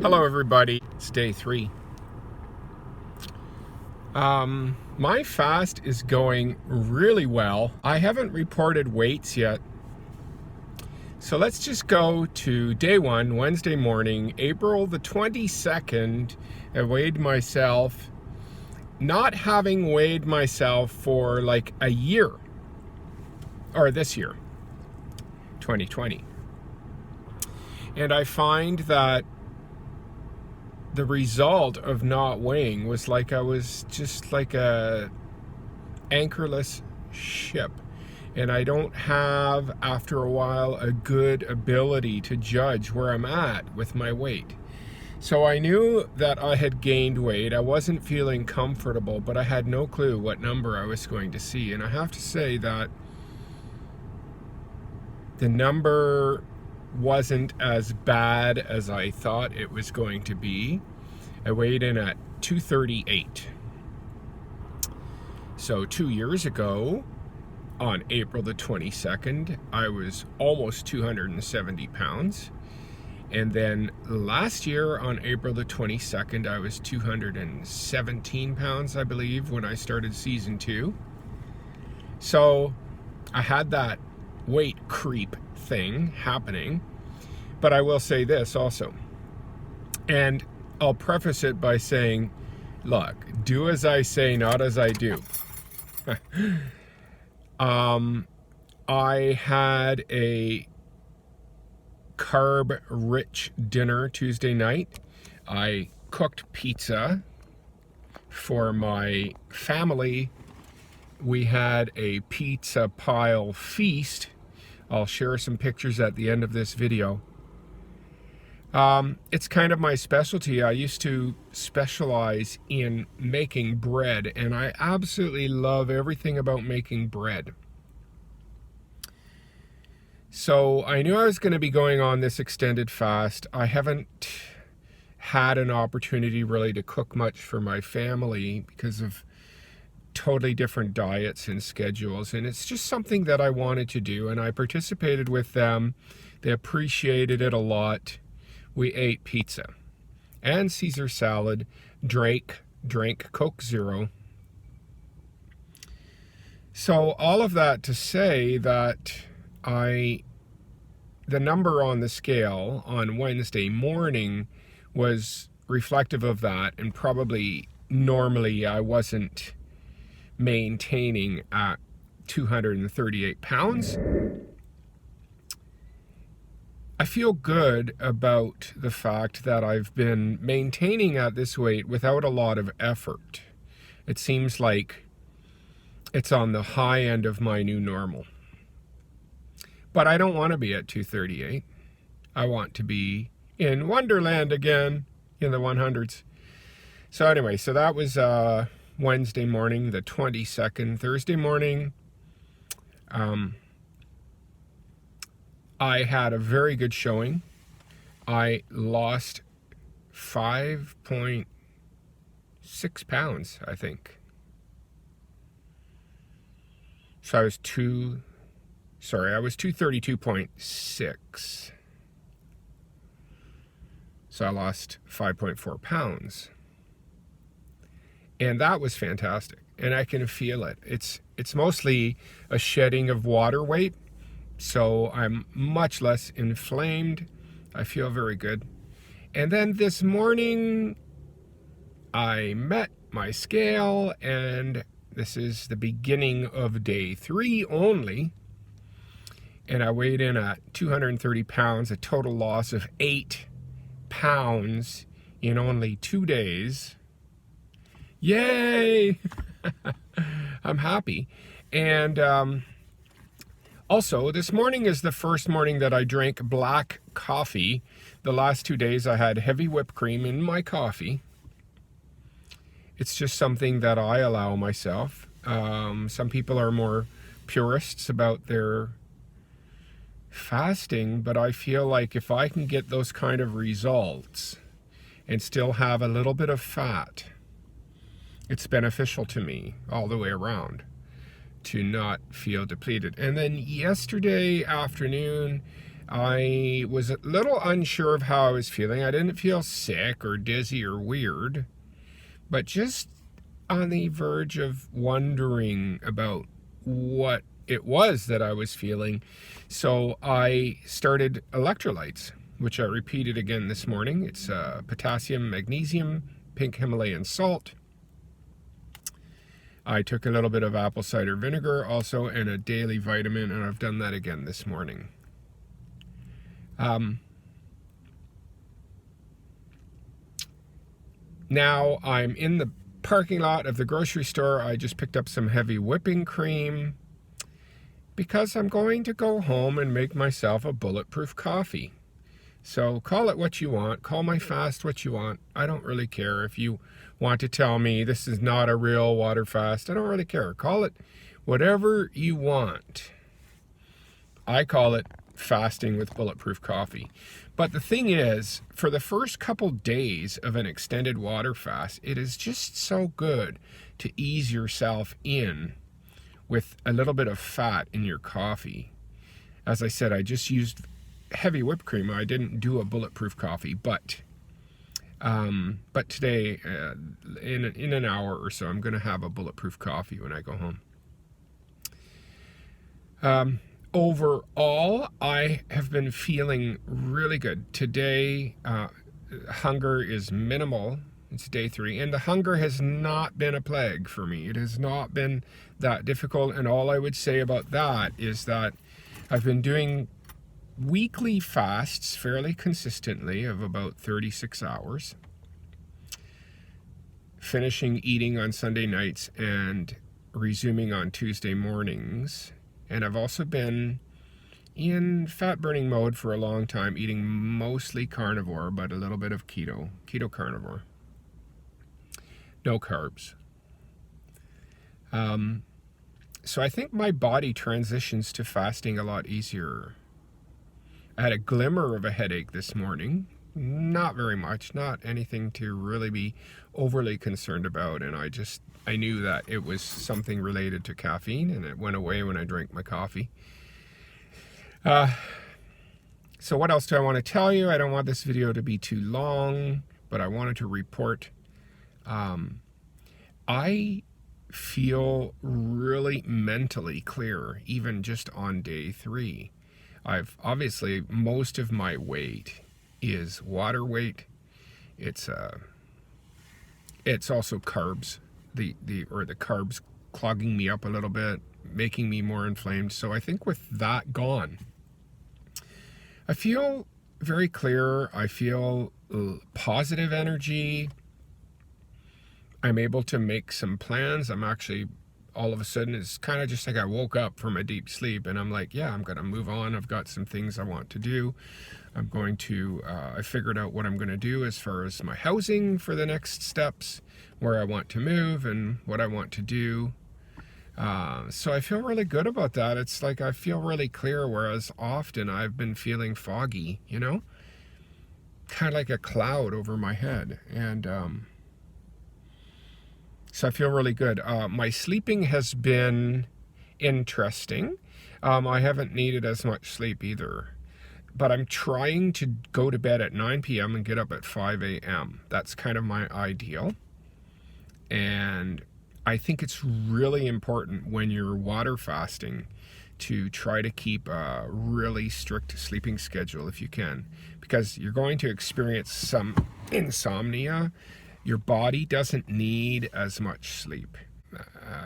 Hello everybody, it's day 3. My fast is going really well. I haven't reported weights yet. So let's just go to day 1, Wednesday morning, April the 22nd. I weighed myself, not having weighed myself for like a year, or this year, 2020. And I find that the result of not weighing was like I was just like a anchorless ship, and I don't have, after a while, a good ability to judge where I'm at with my weight. So I knew that I had gained weight. I wasn't feeling comfortable, but I had no clue what number I was going to see. And I have to say that the number wasn't as bad as I thought it was going to be. I weighed in at 238. So 2 years ago, on April the 22nd, I was almost 270 pounds. And then last year on April the 22nd, I was 217 pounds, I believe, when I started season 2. So I had that weight creep thing happening. But I will say this also, and I'll preface it by saying, look, do as I say, not as I do. I had a carb-rich dinner Tuesday night. I cooked pizza for my family. We had a pizza pile feast. I'll share some pictures at the end of this video. It's kind of my specialty. I used to specialize in making bread, and I absolutely love everything about making bread. So I knew I was going to be going on this extended fast. I haven't had an opportunity really to cook much for my family because of totally different diets and schedules, and it's just something that I wanted to do, and I participated with them. They appreciated it a lot. We ate pizza and Caesar salad, drank Coke Zero. So all of that to say that the number on the scale on Wednesday morning was reflective of that, and probably normally I wasn't maintaining at 238 pounds. I feel good about the fact that I've been maintaining at this weight without a lot of effort. It seems like it's on the high end of my new normal. But I don't want to be at 238. I want to be in Wonderland again, in the 100s. So anyway, so that was Wednesday morning, the 22nd. Thursday morning, I had a very good showing. I lost 5.6 pounds, I think. So I was 232.6. So I lost 5.4 pounds. And that was fantastic. And I can feel it. It's mostly a shedding of water weight. So I'm much less inflamed. I feel very good. And then this morning, I met my scale, and this is the beginning of day 3 only. And I weighed in at 230 pounds, a total loss of 8 pounds in only 2 days. Yay! I'm happy. And also, this morning is the first morning that I drank black coffee. The last 2 days I had heavy whipped cream in my coffee. It's just something that I allow myself. Some people are more purists about their fasting, but I feel like if I can get those kind of results and still have a little bit of fat, it's beneficial to me all the way around to not feel depleted. And then yesterday afternoon, I was a little unsure of how I was feeling. I didn't feel sick or dizzy or weird, but just on the verge of wondering about what it was that I was feeling. So I started electrolytes, which I repeated again this morning. It's potassium, magnesium, pink Himalayan salt. I took a little bit of apple cider vinegar also, and a daily vitamin, and I've done that again this morning. Now I'm in the parking lot of the grocery store. I just picked up some heavy whipping cream because I'm going to go home and make myself a bulletproof coffee. So call it what you want. Call my fast what you want. I don't really care. If you want to tell me this is not a real water fast, I don't really care. Call it whatever you want. I call it fasting with bulletproof coffee. But the thing is, for the first couple days of an extended water fast, it is just so good to ease yourself in with a little bit of fat in your coffee. As I said, I just used heavy whipped cream. I didn't do a bulletproof coffee, but today, in an hour or so, I'm going to have a bulletproof coffee when I go home. Overall, I have been feeling really good. Today, hunger is minimal. It's day 3, and the hunger has not been a plague for me. It has not been that difficult, and all I would say about that is that I've been doing weekly fasts fairly consistently of about 36 hours, finishing eating on Sunday nights and resuming on Tuesday mornings. And I've also been in fat burning mode for a long time, eating mostly carnivore, but a little bit of keto carnivore. No carbs. So I think my body transitions to fasting a lot easier. I had a glimmer of a headache this morning. Not very much, not anything to really be overly concerned about, and I knew that it was something related to caffeine, and it went away when I drank my coffee. So what else do I want to tell you? I don't want this video to be too long, but I wanted to report. I feel really mentally clear, even just on day 3. Obviously, most of my weight is water weight. It's also carbs. The carbs clogging me up a little bit, making me more inflamed. So I think with that gone, I feel very clear. I feel positive energy. I'm able to make some plans. I'm actually, all of a sudden, it's kind of just like I woke up from a deep sleep and I'm like, yeah, I'm going to move on. I've got some things I want to do. I'm going to, I figured out what I'm going to do as far as my housing for the next steps, where I want to move and what I want to do. So I feel really good about that. It's like I feel really clear, whereas often I've been feeling foggy, you know, kind of like a cloud over my head. And so I feel really good. My sleeping has been interesting. I haven't needed as much sleep either. But I'm trying to go to bed at 9 p.m. and get up at 5 a.m. That's kind of my ideal. And I think it's really important when you're water fasting to try to keep a really strict sleeping schedule if you can, because you're going to experience some insomnia. Your body doesn't need as much sleep.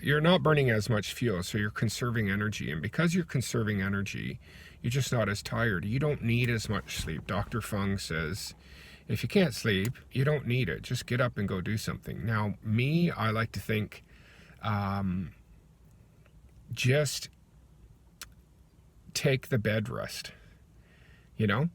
You're not burning as much fuel, so you're conserving energy. And because you're conserving energy, you're just not as tired. You don't need as much sleep. Dr. Fung says, if you can't sleep, you don't need it. Just get up and go do something. Now, me, I like to think, just take the bed rest, you know?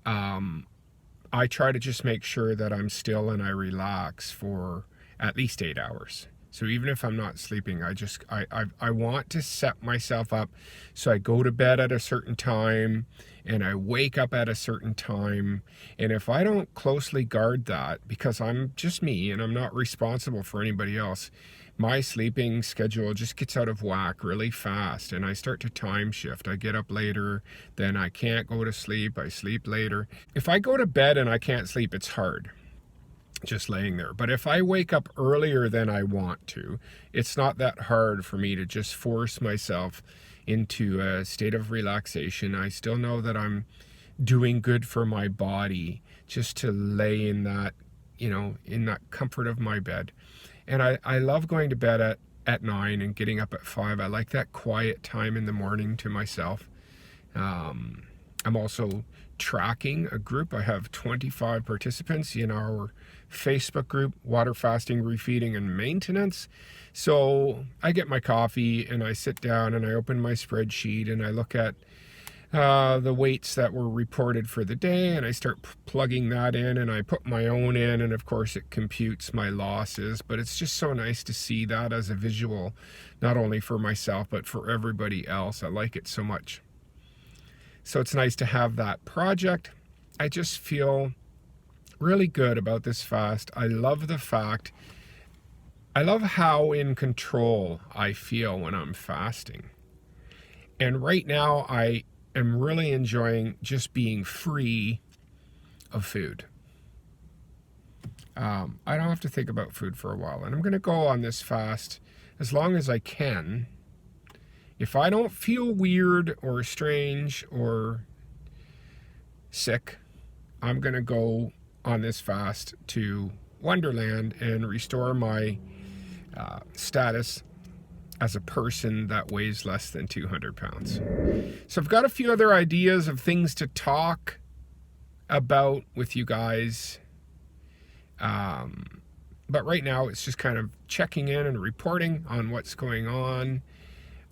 I try to just make sure that I'm still and I relax for at least 8 hours. So even if I'm not sleeping, I want to set myself up so I go to bed at a certain time and I wake up at a certain time. And if I don't closely guard that, because I'm just me and I'm not responsible for anybody else, my sleeping schedule just gets out of whack really fast, and I start to time shift. I get up later, then I can't go to sleep, I sleep later. If I go to bed and I can't sleep, it's hard just laying there. But if I wake up earlier than I want to, it's not that hard for me to just force myself into a state of relaxation. I still know that I'm doing good for my body just to lay in that, in that comfort of my bed. And I love going to bed at 9 and getting up at 5. I like that quiet time in the morning to myself. I'm also tracking a group. I have 25 participants in our Facebook group, Water Fasting, Refeeding, and Maintenance. So I get my coffee and I sit down and I open my spreadsheet and I look at the weights that were reported for the day, and I start plugging that in, and I put my own in, and of course it computes my losses. But it's just so nice to see that as a visual, not only for myself but for everybody else. I like it so much. So it's nice to have that project. I just feel really good about this fast. I love how in control I feel when I'm fasting. And right now I am really enjoying just being free of food. I don't have to think about food for a while, and I'm going to go on this fast as long as I can. If I don't feel weird or strange or sick, I'm going to go on this fast to Wonderland and restore my status as a person that weighs less than 200 pounds. So I've got a few other ideas of things to talk about with you guys. But right now it's just kind of checking in and reporting on what's going on.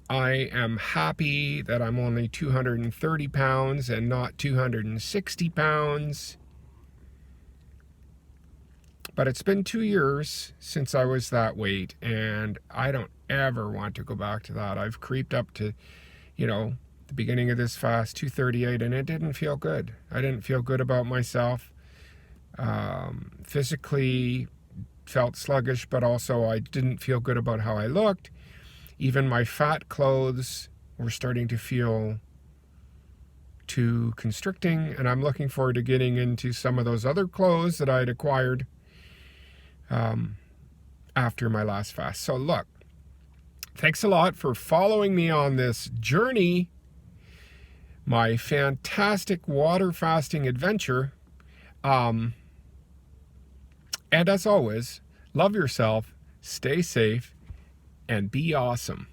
I am happy that I'm only 230 pounds and not 260 pounds. But it's been 2 years since I was that weight, and I don't ever want to go back to that. I've creeped up to, the beginning of this fast, 238, and it didn't feel good. I didn't feel good about myself. Physically felt sluggish, but also I didn't feel good about how I looked. Even my fat clothes were starting to feel too constricting, and I'm looking forward to getting into some of those other clothes that I'd acquired after my last fast. So look, thanks a lot for following me on this journey, my fantastic water fasting adventure. And as always, love yourself, stay safe, and be awesome.